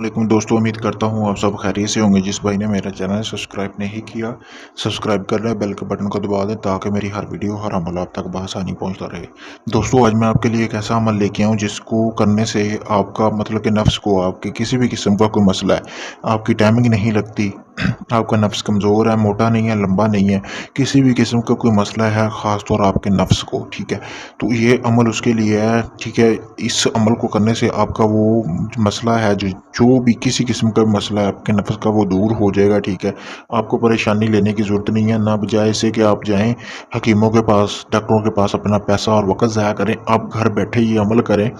वालेकुम दोस्तों, उम्मीद करता हूँ आप सब खैरियत से होंगे। जिस भाई ने मेरा चैनल सब्सक्राइब नहीं किया, सब्सक्राइब कर लें, बेल के बटन को दबा दें ताकि मेरी हर वीडियो हर अमल आप तक बआसानी पहुँचता रहे। दोस्तों, आज मैं आपके लिए एक ऐसा अमल लेके आऊँ जिसको करने से आपका मतलब कि नफ्स को, आपके किसी भी किस्म का कोई मसला है, आपकी टाइमिंग नहीं लगती, आपका नफ्स कमज़ोर है, मोटा नहीं है, लंबा नहीं है, किसी भी किस्म का कोई मसला है, ख़ास तौर आपके नफ्स को, ठीक है। तो ये अमल उसके लिए है, ठीक है। इस अमल को करने से आपका वो मसला है, जो भी किसी किस्म का मसला है आपके नफ्स का, वो दूर हो जाएगा, ठीक है। आपको परेशानी लेने की ज़रूरत नहीं है, ना बजाय इससे कि आप जाएं हकीमों के पास, डॉक्टरों के पास अपना पैसा और वक़्त ज़ाया करें। आप घर बैठे ये अमल करें,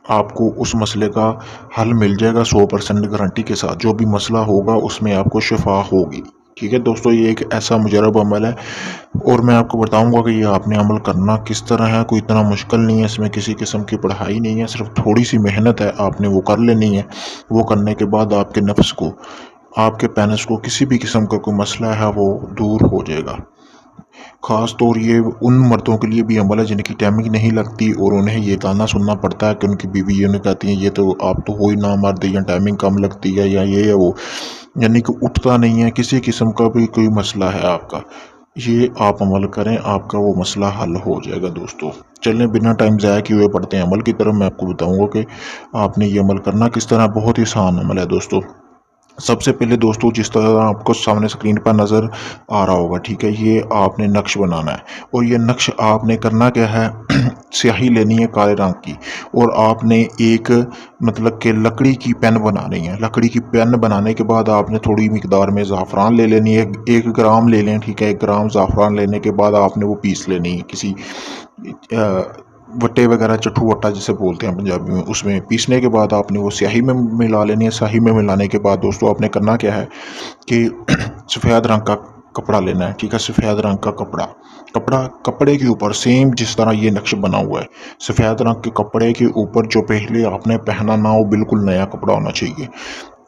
आपको उस मसले का हल मिल जाएगा 100% गारंटी के साथ। जो भी मसला होगा उसमें आपको शिफा होगी, ठीक है दोस्तों। ये एक ऐसा मुजरब अमल है और मैं आपको बताऊंगा कि ये आपने अमल करना किस तरह है। कोई इतना मुश्किल नहीं है, इसमें किसी किस्म की पढ़ाई नहीं है, सिर्फ थोड़ी सी मेहनत है, आपने वो कर लेनी है। वो करने के बाद आपके नफ्स को, आपके पेनिस को किसी भी किस्म का कोई मसला है वो दूर हो जाएगा। ख़ास तौर ये उन मर्दों के लिए भी अमल है जिनकी टाइमिंग नहीं लगती और उन्हें ये ताना सुनना पड़ता है कि उनकी बीवी उन्हें कहती हैं, ये तो आप तो हो ही ना मर्द, या टाइमिंग कम लगती है, या ये है वो, यानी कि उठता नहीं है। किसी किस्म का भी कोई मसला है आपका, ये आप अमल करें, आपका वो मसला हल हो जाएगा दोस्तों। चलें बिना टाइम ज़ाया किए हुए पढ़ते हैं अमल की तरफ। मैं आपको बताऊंगा कि आपने ये अमल करना किस तरह। बहुत ही आसान अमल है दोस्तों। सबसे पहले दोस्तों, जिस तरह आपको सामने स्क्रीन पर नज़र आ रहा होगा, ठीक है, ये आपने नक्श बनाना है। और ये नक्श आपने करना क्या है स्याही लेनी है काले रंग की, और आपने एक मतलब कि लकड़ी की पेन बनानी है। लकड़ी की पेन बनाने के बाद आपने थोड़ी मिकदार में ज़ाफ़रान ले लेनी है, 1 ग्राम ले लें, ठीक है। 1 ग्राम ज़ाफ़रान लेने के बाद आपने वो पीस लेनी है किसी वट्टे वगैरह, चट्टू वट्टा जिसे बोलते हैं पंजाबी में, उसमें पीसने के बाद आपने वो स्याही में मिला लेनी है। स्याही में मिलाने के बाद दोस्तों आपने करना क्या है कि सफ़ेद रंग का कपड़ा लेना है, ठीक है। सफ़ेद रंग का कपड़े के ऊपर सेम जिस तरह ये नक्श बना हुआ है, सफ़ेद रंग के कपड़े के ऊपर जो पहले आपने पहना ना हो, बिल्कुल नया कपड़ा होना चाहिए,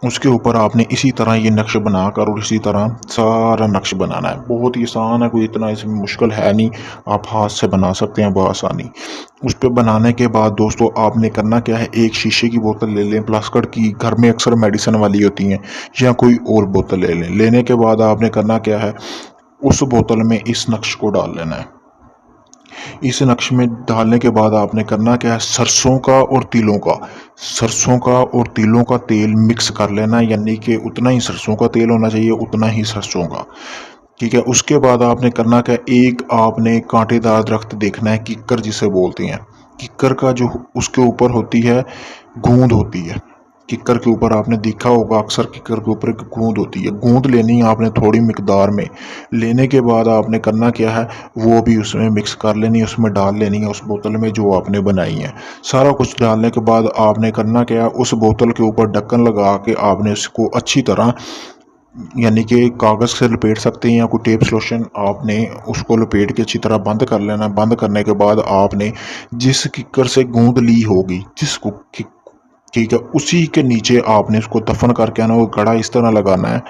उसके ऊपर आपने इसी तरह ये नक्श बनाकर और इसी तरह सारा नक्श बनाना है। बहुत ही आसान है, कोई इतना इसमें मुश्किल है नहीं, आप हाथ से बना सकते हैं बआसानी। उस पर बनाने के बाद दोस्तों आपने करना क्या है, एक शीशे की बोतल ले लें, प्लास्टिक की, घर में अक्सर मेडिसिन वाली होती हैं, या कोई और बोतल ले लें। लेने के बाद आपने करना क्या है, उस बोतल में इस नक्श को डाल लेना है। इस नक्श में डालने के बाद आपने करना क्या है, सरसों का और तिलों का तेल मिक्स कर लेना है, यानी कि उतना ही सरसों का तेल होना चाहिए, उतना ही सरसों का, ठीक है। उसके बाद आपने करना क्या, एक आपने कांटेदार दरख्त देखना है, किक्कर जिसे बोलते हैं। किक्कर का जो उसके ऊपर होती है, गूंद होती है। किक्कर के ऊपर आपने देखा होगा, अक्सर किक्कर के ऊपर एक गूंद होती है। गूंद लेनी है आपने थोड़ी मिकदार में। लेने के बाद आपने करना क्या है, वो भी उसमें मिक्स कर लेनी है, उसमें डाल लेनी है, उस बोतल में जो आपने बनाई है। सारा कुछ डालने के बाद आपने करना क्या है, उस बोतल के ऊपर ढक्कन लगा के आपने उसको अच्छी तरह, यानी कि कागज़ से लपेट सकते हैं या कोई टेप सॉल्यूशन, आपने उसको लपेट के अच्छी तरह बंद कर लेना। बंद करने के बाद आपने जिस किक्कर से गूंद ली होगी, ठीक है, उसी के नीचे आपने उसको दफन करके आना। वो गड़ा इस तरह लगाना है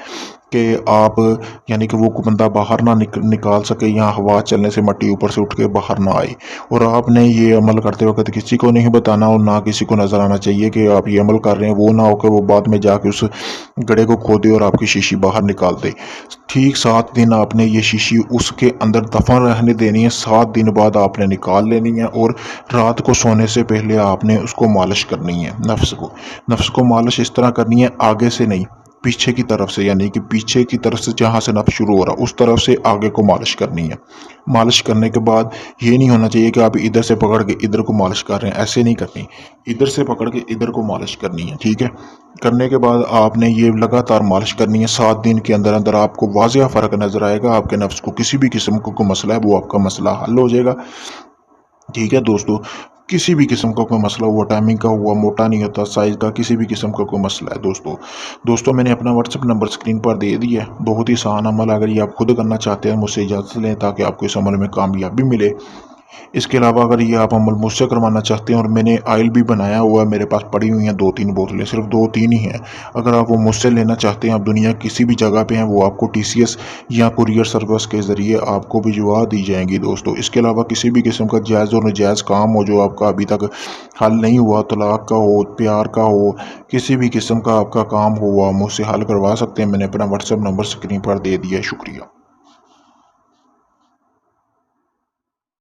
कि आप, यानी कि वो बंदा बाहर ना निकाल सके, या हवा चलने से मट्टी ऊपर से उठ के बाहर ना आए। और आपने ये अमल करते वक्त किसी को नहीं बताना, और ना किसी को नज़र आना चाहिए कि आप ये अमल कर रहे हैं। वो ना हो कि वो बाद में जाके उस गड्ढे को खोदे और आपकी शीशी बाहर निकाल दे। ठीक 7 दिन आपने ये शीशी उसके अंदर दफन रहने देनी है। 7 दिन बाद आपने निकाल लेनी है, और रात को सोने से पहले आपने उसको मालिश करनी है। नफ्स को मालिश इस तरह करनी है, आगे से नहीं, पीछे की तरफ से, यानी कि पीछे की तरफ से जहाँ से नफ्स शुरू हो रहा उस तरफ से आगे को मालिश करनी है। मालिश करने के बाद ये नहीं होना चाहिए कि आप इधर से पकड़ के इधर को मालिश कर रहे हैं, ऐसे नहीं करनी। इधर से पकड़ के इधर को मालिश करनी है, ठीक है। करने के बाद आपने ये लगातार मालिश करनी है। 7 दिन के अंदर अंदर आपको वाज़िया फ़र्क नज़र आएगा। आपके नफ्स को किसी भी किस्म का कोई मसला है वो आपका मसला हल हो जाएगा, ठीक है दोस्तों। किसी भी किस्म का कोई मसला हुआ, टाइमिंग का हुआ, मोटा नहीं होता, साइज़ का, किसी भी किस्म का कोई मसला है दोस्तों मैंने अपना व्हाट्सएप नंबर स्क्रीन पर दे दिया है। बहुत ही आसान अमल, अगर ये आप खुद करना चाहते हैं मुझसे इजाज़त लें ताकि आपको इस अमल में कामयाबी मिले। इसके अलावा अगर ये आप अमल मुझसे करवाना चाहते हैं और मैंने ऑयल भी बनाया हुआ है, मेरे पास पड़ी हुई हैं 2-3 बोतलें, सिर्फ 2-3 ही हैं। अगर आप वो मुझसे लेना चाहते हैं, आप दुनिया किसी भी जगह पे हैं, वो आपको टीसीएस या कुरियर सर्विस के ज़रिए आपको भिजवा दी जाएंगी दोस्तों। इसके अलावा किसी भी किस्म का जायज़ और नाजायज़ काम हो जो आपका अभी तक हल नहीं हुआ, तलाक का हो, प्यार का हो, किसी भी किस्म का आपका काम हो, वो आप मुझसे हल करवा सकते हैं। मैंने अपना व्हाट्सएप नंबर स्क्रीन पर दे दिया है। शुक्रिया।